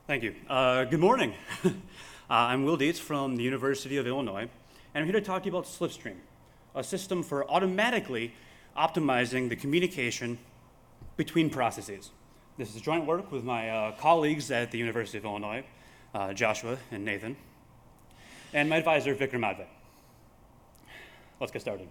Thank you. Good morning. I'm Will Dietz from the University of Illinois, and I'm here to talk to you about Slipstream, a system for automatically optimizing the communication between processes. This is joint work with my colleagues at the University of Illinois, Joshua and Nathan, and my advisor, Vikram Adve. Let's get started.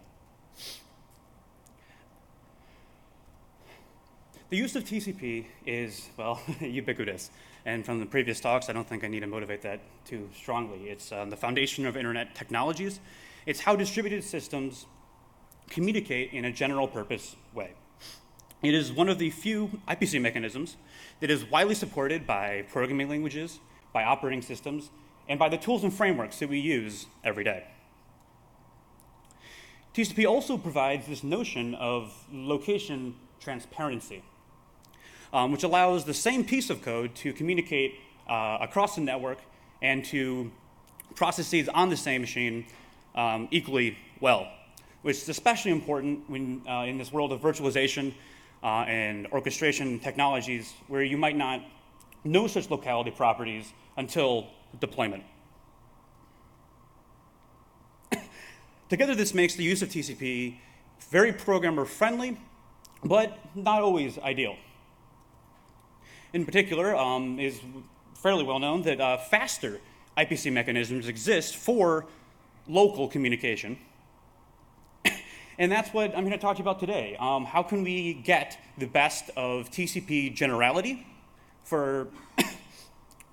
The use of TCP is, well, ubiquitous. And from the previous talks, I don't think I need to motivate that too strongly. It's the foundation of internet technologies. It's how distributed systems communicate in a general purpose way. It is one of the few IPC mechanisms that is widely supported by programming languages, by operating systems, and by the tools and frameworks that we use every day. TCP also provides this notion of location transparency, which allows the same piece of code to communicate across the network and to processes on the same machine equally well, which is especially important when in this world of virtualization and orchestration technologies where you might not know such locality properties until deployment. Together, this makes the use of TCP very programmer-friendly, but not always ideal. In particular, is fairly well known that faster IPC mechanisms exist for local communication. And that's what I'm going to talk to you about today. How can we get the best of TCP generality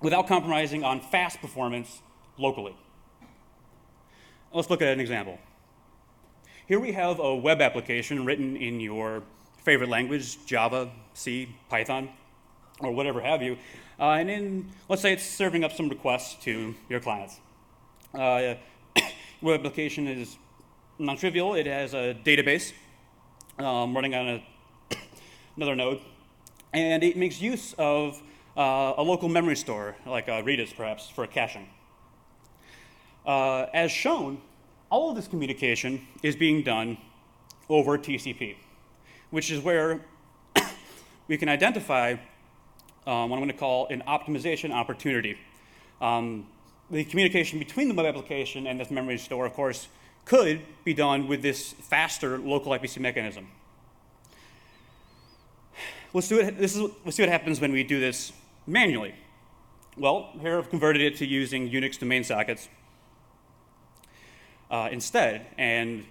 without compromising on fast performance locally? Let's look at an example. Here we have a web application written in your favorite language, Java, C, Python, or whatever have you, and then let's say it's serving up some requests to your clients. Web application is non-trivial. It has a database running on another node, and it makes use of a local memory store, like Redis perhaps, for caching. As shown, all of this communication is being done over TCP, which is where we can identify what I'm going to call an optimization opportunity. The communication between the web application and this memory store, of course, could be done with this faster local IPC mechanism. Let's see what happens when we do this manually. Well, here I've converted it to using Unix domain sockets instead, and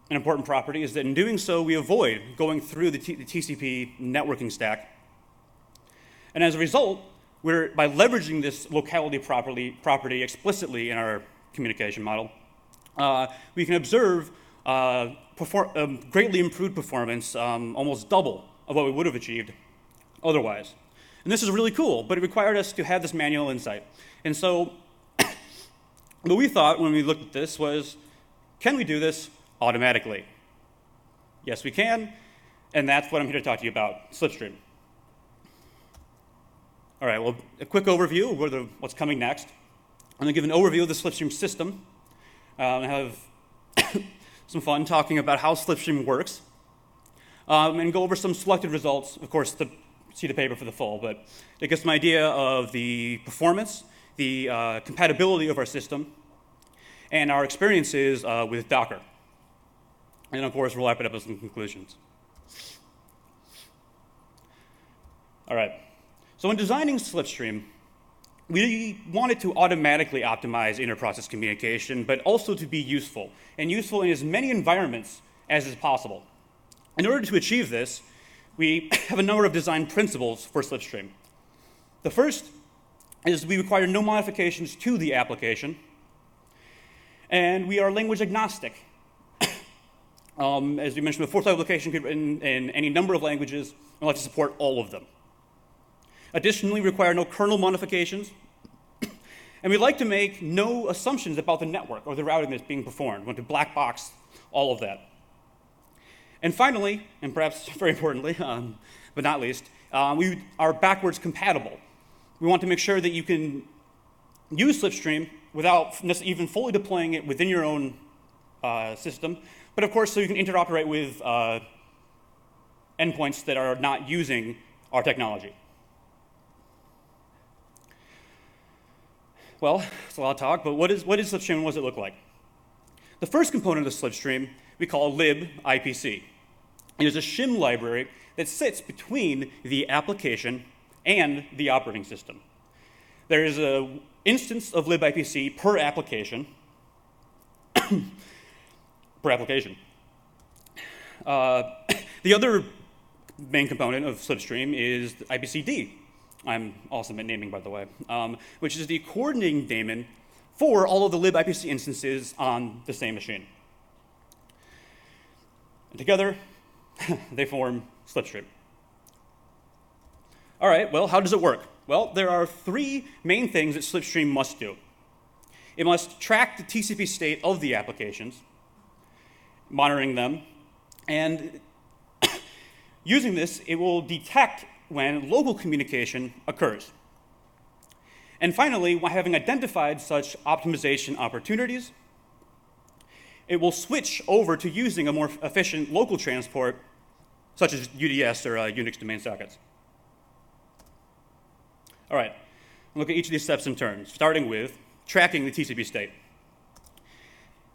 an important property is that in doing so, we avoid going through the TCP networking stack. And as a result, by leveraging this locality property explicitly in our communication model, we can observe greatly improved performance, almost double of what we would have achieved otherwise. And this is really cool, but it required us to have this manual insight. And so what we thought when we looked at this was, can we do this automatically? Yes, we can, and that's what I'm here to talk to you about, Slipstream. All right, well, a quick overview of what's coming next. I'm going to give an overview of the Slipstream system and have some fun talking about how Slipstream works, and go over some selected results, of course, to see the paper for the full, but it gives an idea of the performance, the compatibility of our system, and our experiences with Docker. And of course, we'll wrap it up with some conclusions. All right. So in designing Slipstream, we wanted to automatically optimize inter-process communication, but also to be useful, and useful in as many environments as is possible. In order to achieve this, we have a number of design principles for Slipstream. The first is we require no modifications to the application, and we are language agnostic. As we mentioned before, the application could be written in any number of languages, and we'd like to support all of them. Additionally, we require no kernel modifications, and we'd like to make no assumptions about the network or the routing that's being performed. We want to black box all of that. And finally, and perhaps very importantly, but not least, we are backwards compatible. We want to make sure that you can use Slipstream without even fully deploying it within your own system, but of course, so you can interoperate with endpoints that are not using our technology. Well, it's a lot of talk, but what is Slipstream and what does it look like? The first component of Slipstream we call libIPC. C. It is a shim library that sits between the application and the operating system. There is an instance of libIPC per application. per application. The other main component of Slipstream is IPC-D. I'm awesome at naming, by the way, which is the coordinating daemon for all of the libIPC instances on the same machine. And together, they form Slipstream. All right, well, how does it work? Well, there are three main things that Slipstream must do. It must track the TCP state of the applications, monitoring them, and using this, it will detect when local communication occurs. And finally, when having identified such optimization opportunities, it will switch over to using a more efficient local transport, such as UDS or Unix domain sockets. All right, look at each of these steps in turn, starting with tracking the TCP state.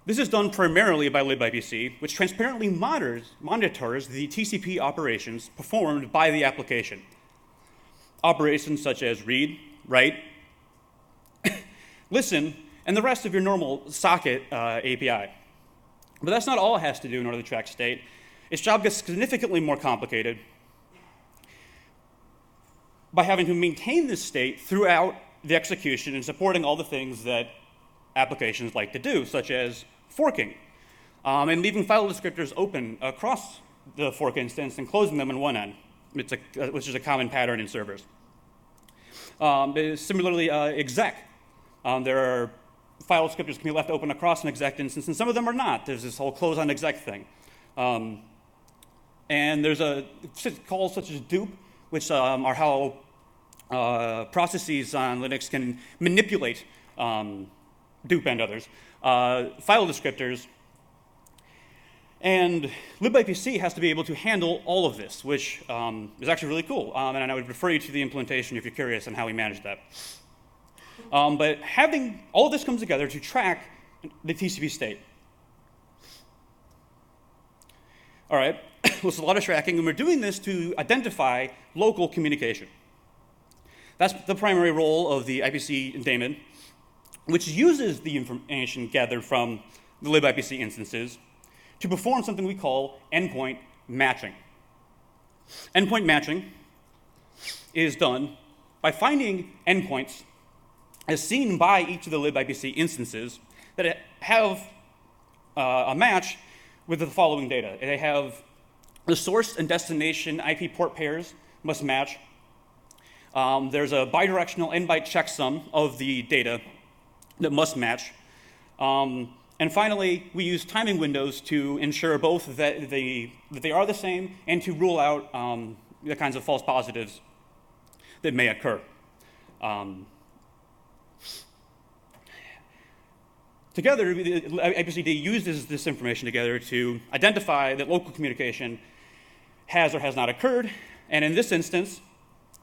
This is done primarily by libIPC, which transparently monitors the TCP operations performed by the application. Operations such as read, write, listen, and the rest of your normal socket API. But that's not all it has to do in order to track state. Its job gets significantly more complicated by having to maintain this state throughout the execution and supporting all the things that applications like to do, such as forking, and leaving file descriptors open across the fork instance and closing them on one end, which is a common pattern in servers. Similarly, exec. There are file descriptors can be left open across an exec instance, and some of them are not. There's this whole close on exec thing. And there's calls such as dupe, which are how processes on Linux can manipulate dupe and others, file descriptors. And libIPC has to be able to handle all of this, which is actually really cool. And I would refer you to the implementation if you're curious on how we manage that. But having all of this comes together to track the TCP state. All right, there's a lot of tracking, and we're doing this to identify local communication. That's the primary role of the IPC daemon, which uses the information gathered from the libIPC instances to perform something we call endpoint matching. Endpoint matching is done by finding endpoints as seen by each of the libIPC instances that have a match with the following data. They have the source and destination IP port pairs must match. There's a bidirectional n-byte checksum of the data that must match. And finally, we use timing windows to ensure both that they are the same and to rule out the kinds of false positives that may occur. Together, IPC-D uses this information together to identify that local communication has or has not occurred, and in this instance,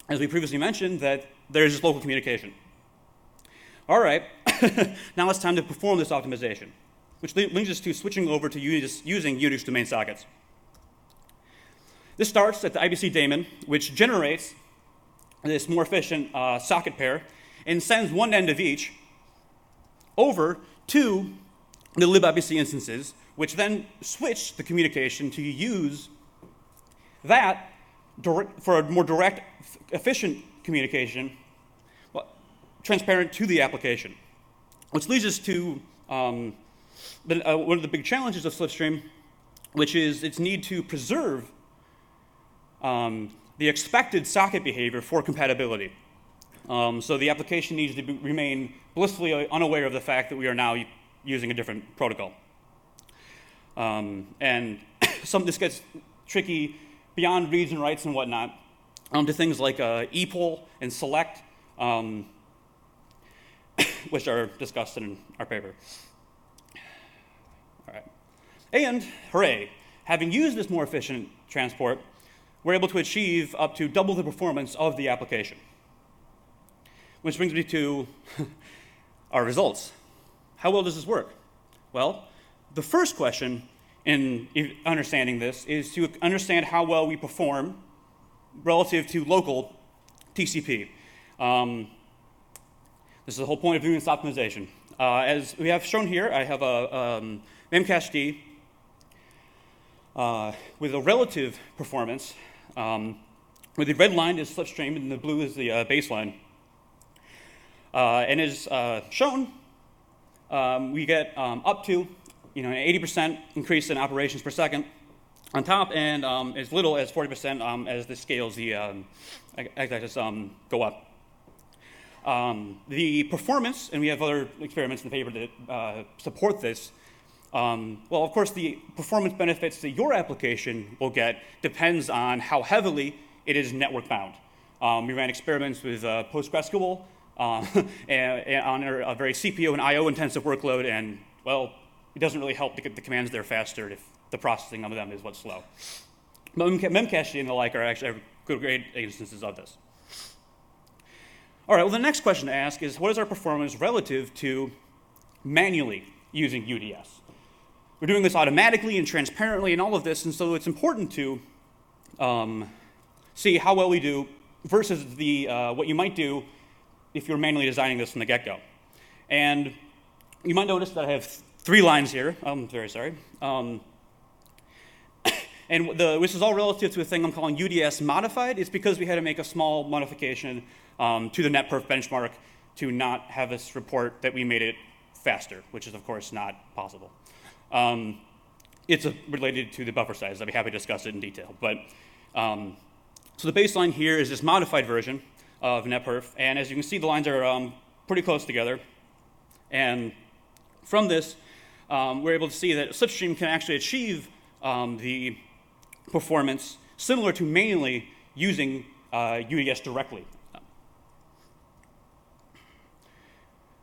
as we previously mentioned, that there's just local communication. All right, now it's time to perform this optimization, which leads us to switching over to using Unix domain sockets. This starts at the IPC daemon, which generates this more efficient socket pair and sends one end of each over to the libIPC instances, which then switch the communication to use that for a more direct, efficient communication, transparent to the application. Which leads us to one of the big challenges of Slipstream, which is its need to preserve the expected socket behavior for compatibility. So the application needs to remain blissfully unaware of the fact that we are now using a different protocol. And this gets tricky beyond reads and writes and whatnot to things like epoll and select, which are discussed in our paper. All right. And hooray, having used this more efficient transport, we're able to achieve up to double the performance of the application. Which brings me to our results. How well does this work? Well, the first question in understanding this is to understand how well we perform relative to local TCP. This is the whole point of doing this optimization. As we have shown here, I have a memcached with a relative performance, where the red line is Slipstream and the blue is the baseline. And as shown, we get up to an 80% increase in operations per second on top, and as little as 40% as the scales go up. The performance, and we have other experiments in the paper that support this. Well, of course, the performance benefits that your application will get depends on how heavily it is network bound. We ran experiments with PostgreSQL and on a very CPU and IO intensive workload, and well, it doesn't really help to get the commands there faster if the processing of them is what's slow. But memcached and the like are actually great instances of this. All right, well, the next question to ask is, what is our performance relative to manually using UDS? We're doing this automatically and transparently and all of this, and so it's important to see how well we do versus what you might do if you're manually designing this from the get-go. And you might notice that I have 3 lines here. I'm very sorry. And this is all relative to a thing I'm calling UDS modified. It's because we had to make a small modification to the NetPIPE benchmark to not have us report that we made it faster, which is, of course, not possible. It's related to the buffer size. I'd be happy to discuss it in detail. But so the baseline here is this modified version of NetPIPE, and as you can see, the lines are pretty close together. And from this, we're able to see that Slipstream can actually achieve the performance similar to manually using UDS directly.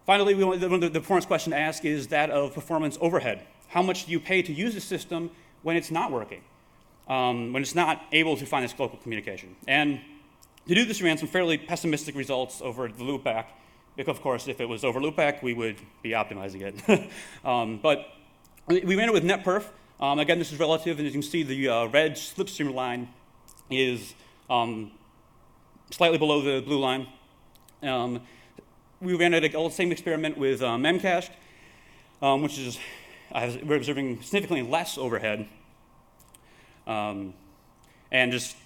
Finally, the performance question to ask is that of performance overhead. How much do you pay to use the system when it's not working, when it's not able to find this local communication? And to do this, we ran some fairly pessimistic results over the loopback, because, of course, if it was over loopback, we would be optimizing it. But we ran it with NetPIPE. Again, this is relative, and as you can see, the red Slipstream line is slightly below the blue line. We ran the same experiment with memcached, which is we're observing significantly less overhead. And just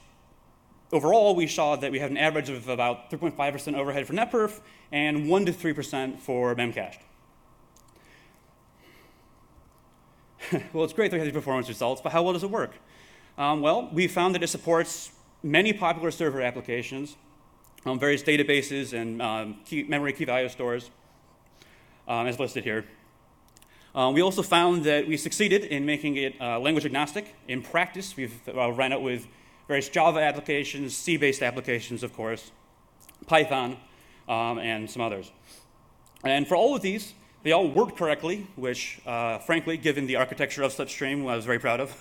overall, we saw that we have an average of about 3.5% overhead for NetPIPE and 1 to 3% for memcached. Well, it's great that we have these performance results, but how well does it work? Well, we found that it supports many popular server applications, various databases and memory key value stores, as listed here. We also found that we succeeded in making it language agnostic. In practice, we've ran it with various Java applications, C-based applications, of course, Python, and some others. And for all of these, they all worked correctly, which, frankly, given the architecture of Slipstream, I was very proud of.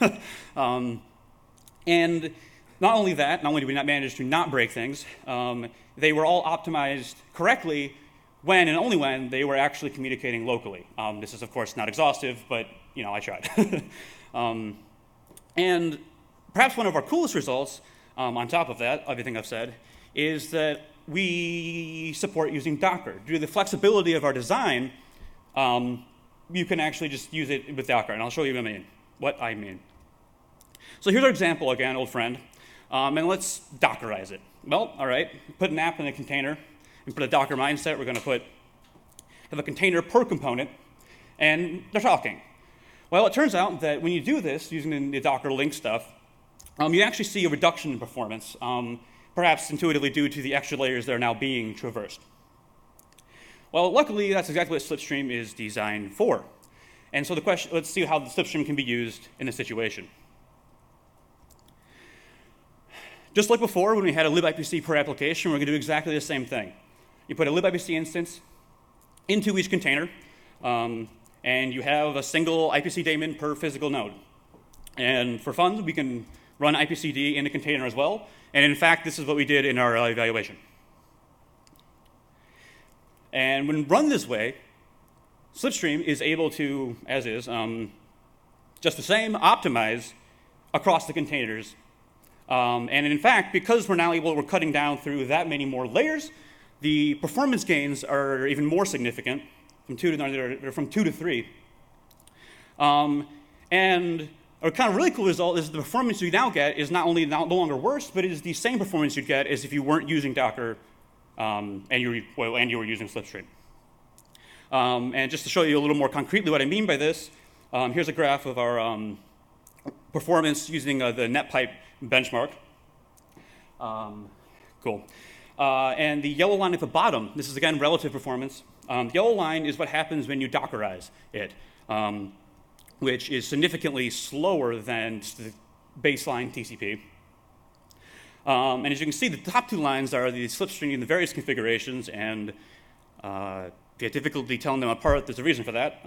And not only that, not only did we not manage to not break things, they were all optimized correctly when and only when they were actually communicating locally. This is, of course, not exhaustive, but I tried. And perhaps one of our coolest results, on top of that, everything I've said, is that we support using Docker. Due to the flexibility of our design, you can actually just use it with Docker, and I'll show you what I mean. So here's our example again, old friend, and let's Dockerize it. Well, all right, put an app in a container and put a Docker mindset. We're going to have a container per component, and they're talking. Well, it turns out that when you do this using the Docker link stuff, you actually see a reduction in performance, perhaps intuitively due to the extra layers that are now being traversed. Well, luckily, that's exactly what Slipstream is designed for. And so let's see how the Slipstream can be used in this situation. Just like before, when we had a libIPC C per application, we're going to do exactly the same thing. You put a libIPC C instance into each container, and you have a single IPC daemon per physical node. And for fun, we can run IPCD in the container as well. And in fact, this is what we did in our evaluation. And when run this way, Slipstream is able to, as is, just the same, optimize across the containers. And in fact, because we're cutting down through that many more layers, the performance gains are even more significant from 2 to 3. And a kind of really cool result is the performance you now get is not only no longer worse, but it is the same performance you'd get as if you weren't using Docker and you were using Slipstream. And just to show you a little more concretely what I mean by this, here's a graph of our performance using the NetPIPE benchmark. Cool. And the yellow line at the bottom, this is again relative performance. The yellow line is what happens when you Dockerize it, which is significantly slower than the baseline TCP. And as you can see, the top 2 lines are the Slipstream in the various configurations, and if you have difficulty telling them apart, there's a reason for that.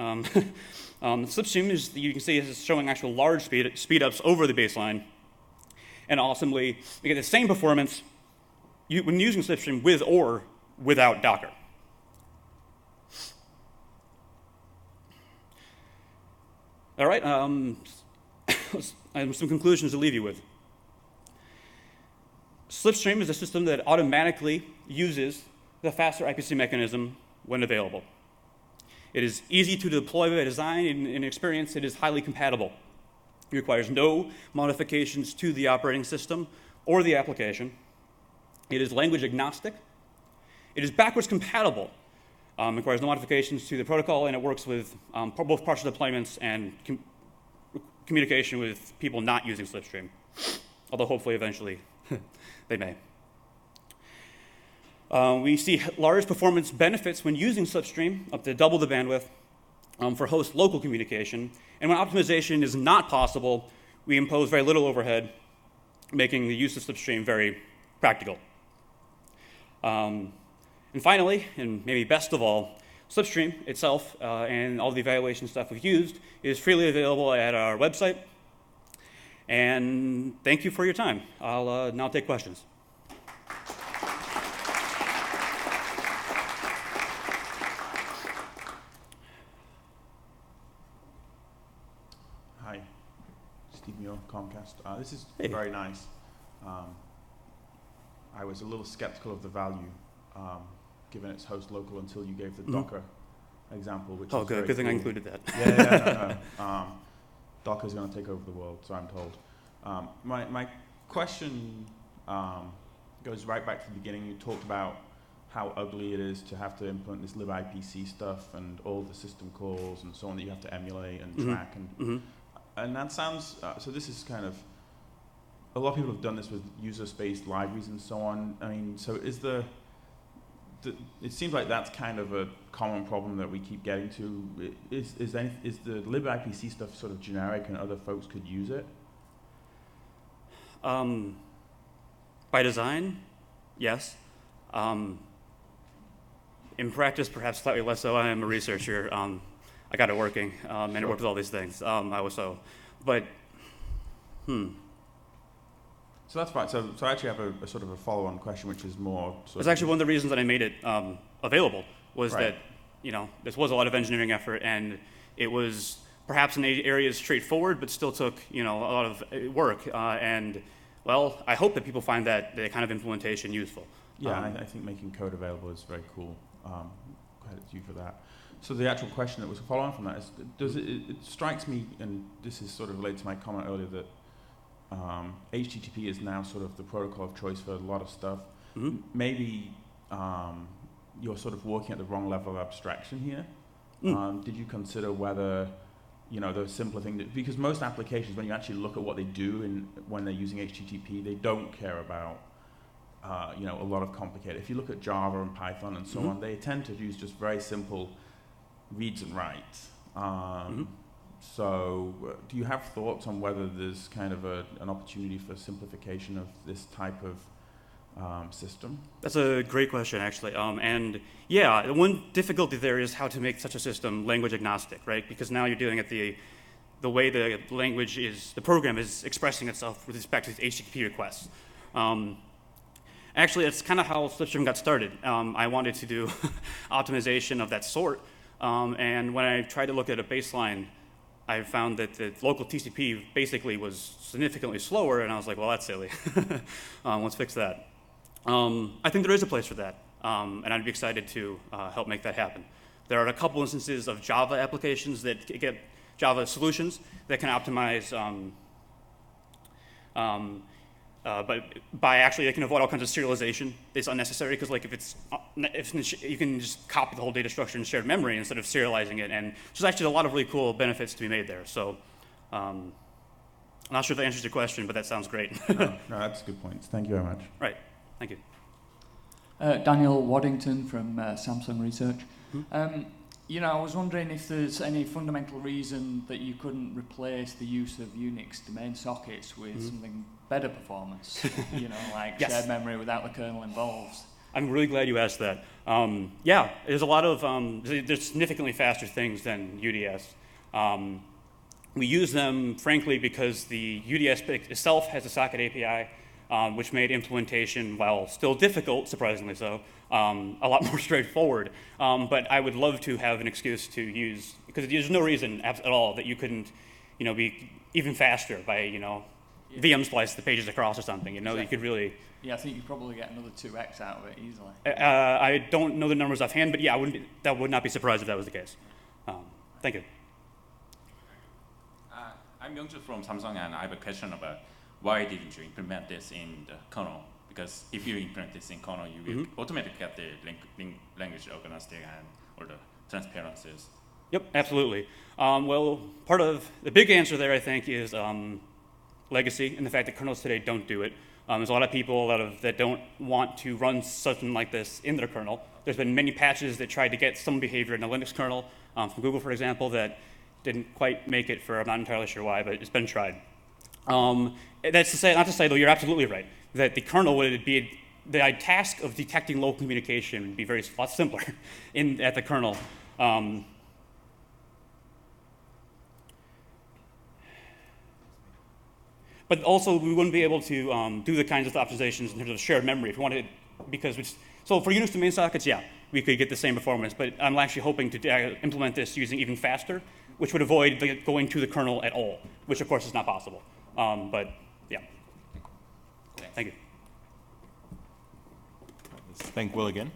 Slipstream is, you can see, is showing actual large speed-ups over the baseline. And ultimately, you get the same performance when using Slipstream with or without Docker. All right, I have some conclusions to leave you with. Slipstream is a system that automatically uses the faster IPC mechanism when available. It is easy to deploy by design, and in experience, it is highly compatible. It requires no modifications to the operating system or the application. It is language agnostic. It is backwards compatible. Requires no modifications to the protocol, and it works with both partial deployments and communication with people not using Slipstream, although hopefully eventually they may. We see large performance benefits when using Slipstream, up to double the bandwidth, for host local communication. And when optimization is not possible, we impose very little overhead, making the use of Slipstream very practical. And finally, and maybe best of all, Slipstream itself and all the evaluation stuff we've used is freely available at our website. And thank you for your time. I'll now take questions. Hi, Steve Muir, Comcast. This is Hey. very nice. I was a little skeptical of the value, given it's host local, until you gave the Docker example, which is good very thing cool. I included that. No. Docker's going to take over the world, so I'm told. My question goes right back to the beginning. You talked about how ugly it is to have to implement this libIPC C stuff and all the system calls and so on that you have to emulate and track. And that sounds, so this is kind of, a lot of people have done this with user-spaced libraries and so on. I mean, so is it seems like that's kind of a common problem that we keep getting to. Is the libIPC C stuff sort of generic and other folks could use it? By design, yes. In practice, perhaps slightly less so. I am a researcher. I got it working, and I work with all these things. I was so, but, So that's fine. So I actually have a sort of a follow-on question, which is more. It's actually one of the reasons that I made it available was Right. that this was a lot of engineering effort, and it was perhaps in areas straightforward, but still took a lot of work. And well, I hope that people find that kind of implementation useful. Yeah, I think making code available is very cool. Credit to you for that. So the actual question that was a follow-on from that is, it strikes me, and this is sort of related to my comment earlier, that HTTP is now sort of the protocol of choice for a lot of stuff. Maybe you're sort of working at the wrong level of abstraction here. Did you consider whether, the simpler thing, because most applications, when you actually look at what they do when they're using HTTP, they don't care about a lot of complicated. If you look at Java and Python and so on, they tend to use just very simple reads and writes. So do you have thoughts on whether there's kind of an opportunity for simplification of this type of system? That's a great question, actually. And yeah, one difficulty there is how to make such a system language agnostic, right? Because now you're dealing at the way the language the program is expressing itself with respect to these HTTP requests. Actually, that's kind of how Slipstream got started. I wanted to do optimization of that sort And when I tried to look at a baseline, I found that the local TCP basically was significantly slower, and I was like, well, that's silly. Let's fix that. I think there is a place for that, and I'd be excited to help make that happen. There are a couple instances of Java applications that get Java solutions that can optimize, but by actually they can avoid all kinds of serialization. It's unnecessary because like if you can just copy the whole data structure in shared memory instead of serializing it, and there's actually a lot of really cool benefits to be made there. So I'm not sure if that answers your question, but that sounds great. No, that's a good point. Thank you very much. Right. Thank you. Daniel Waddington from Samsung Research. Hmm? I was wondering if there's any fundamental reason that you couldn't replace the use of Unix domain sockets with something better performance, like Yes. shared memory without the kernel involved. I'm really glad you asked that. Yeah, there's a lot of, there's significantly faster things than UDS. We use them, frankly, because the UDS itself has a socket API, which made implementation, while still difficult, surprisingly so, a lot more straightforward. But I would love to have an excuse to use, because there's no reason at all that you couldn't, be even faster by, VM splice the pages across or something. Exactly. You could really. Yeah, I think you probably get another 2x out of it easily. I don't know the numbers offhand, but yeah, that would not be surprised if that was the case. Thank you. I'm Youngju from Samsung, and I have a question about why didn't you implement this in the kernel? Because if you implement this in kernel, you will automatically get the language agnostic and all the transparencies. Yep, absolutely. Well, part of the big answer there, I think, is legacy and the fact that kernels today don't do it. There's a lot of people that don't want to run something like this in their kernel. There's been many patches that tried to get some behavior in the Linux kernel, from Google, for example, that didn't quite make it for, I'm not entirely sure why, but it's been tried. That's to say, not to say, though, you're absolutely right, that the kernel would be, the task of detecting local communication would be a lot simpler at the kernel. But also, we wouldn't be able to do the kinds of optimizations in terms of shared memory if we wanted, so for Unix domain sockets, yeah, we could get the same performance, but I'm actually hoping to implement this using even faster, which would avoid going to the kernel at all, which of course is not possible. But yeah, thank you. Let's thank Will again.